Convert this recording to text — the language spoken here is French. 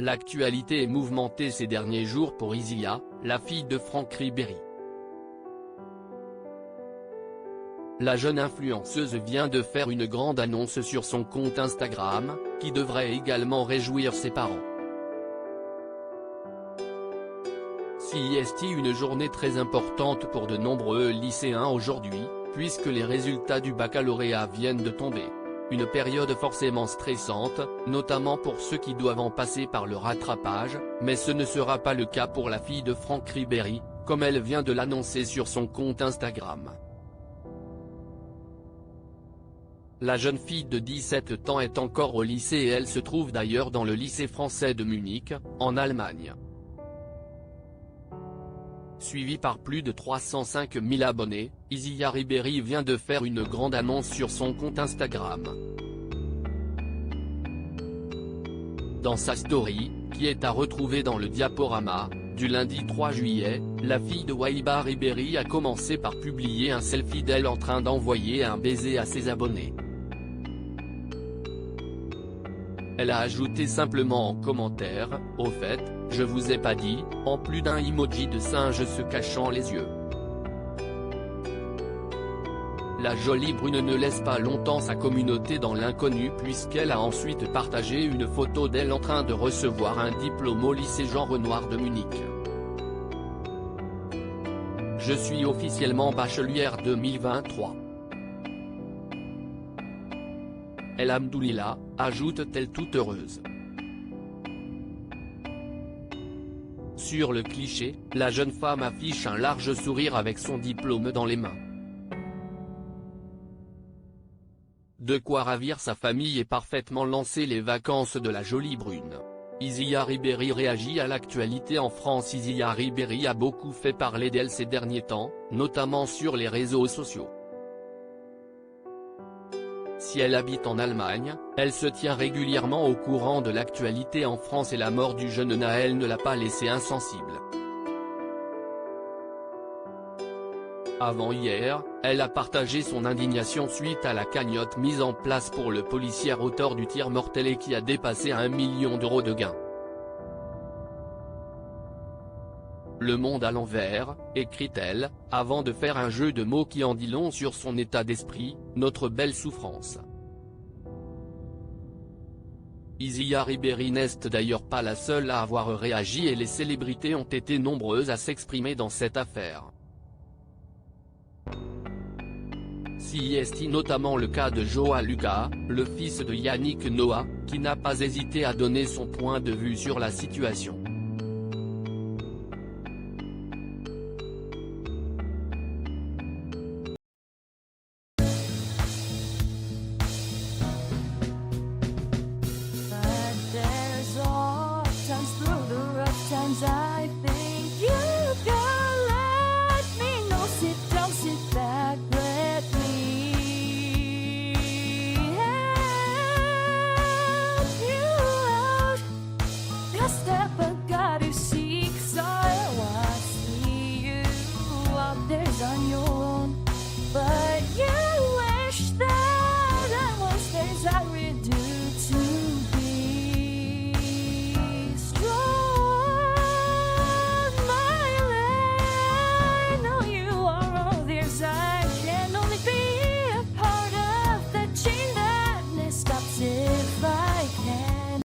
L'actualité est mouvementée ces derniers jours pour Isia, la fille de Franck Ribéry. La jeune influenceuse vient de faire une grande annonce sur son compte Instagram, qui devrait également réjouir ses parents. C'est une journée très importante pour de nombreux lycéens aujourd'hui, puisque les résultats du baccalauréat viennent de tomber. Une période forcément stressante, notamment pour ceux qui doivent en passer par le rattrapage, mais ce ne sera pas le cas pour la fille de Franck Ribéry, comme elle vient de l'annoncer sur son compte Instagram. La jeune fille de 17 ans est encore au lycée et elle se trouve d'ailleurs dans le lycée français de Munich, en Allemagne. Suivie par plus de 305 000 abonnés, Isia Ribéry vient de faire une grande annonce sur son compte Instagram. Dans sa story, qui est à retrouver dans le diaporama, du lundi 3 juillet, la fille de Isia Ribéry a commencé par publier un selfie d'elle en train d'envoyer un baiser à ses abonnés. Elle a ajouté simplement en commentaire, « Au fait, je vous ai pas dit », en plus d'un emoji de singe se cachant les yeux. La jolie brune ne laisse pas longtemps sa communauté dans l'inconnu puisqu'elle a ensuite partagé une photo d'elle en train de recevoir un diplôme au lycée Jean Renoir de Munich. « Je suis officiellement bachelière 2023. Elhamdoulillah, ajoute-t-elle toute heureuse. Sur le cliché, la jeune femme affiche un large sourire avec son diplôme dans les mains. De quoi ravir sa famille et parfaitement lancer les vacances de la jolie brune. Isia Ribéry réagit à l'actualité en France. Isia Ribéry a beaucoup fait parler d'elle ces derniers temps, notamment sur les réseaux sociaux. Si elle habite en Allemagne, elle se tient régulièrement au courant de l'actualité en France et la mort du jeune Naël ne l'a pas laissée insensible. Avant hier, elle a partagé son indignation suite à la cagnotte mise en place pour le policier auteur du tir mortel et qui a dépassé 1 million d'euros de gains. Le monde à l'envers, écrit-elle, avant de faire un jeu de mots qui en dit long sur son état d'esprit, notre belle souffrance. Isia Ribéry n'est d'ailleurs pas la seule à avoir réagi et les célébrités ont été nombreuses à s'exprimer dans cette affaire. C'est notamment le cas de Joao Lucas, le fils de Yannick Noah, qui n'a pas hésité à donner son point de vue sur la situation.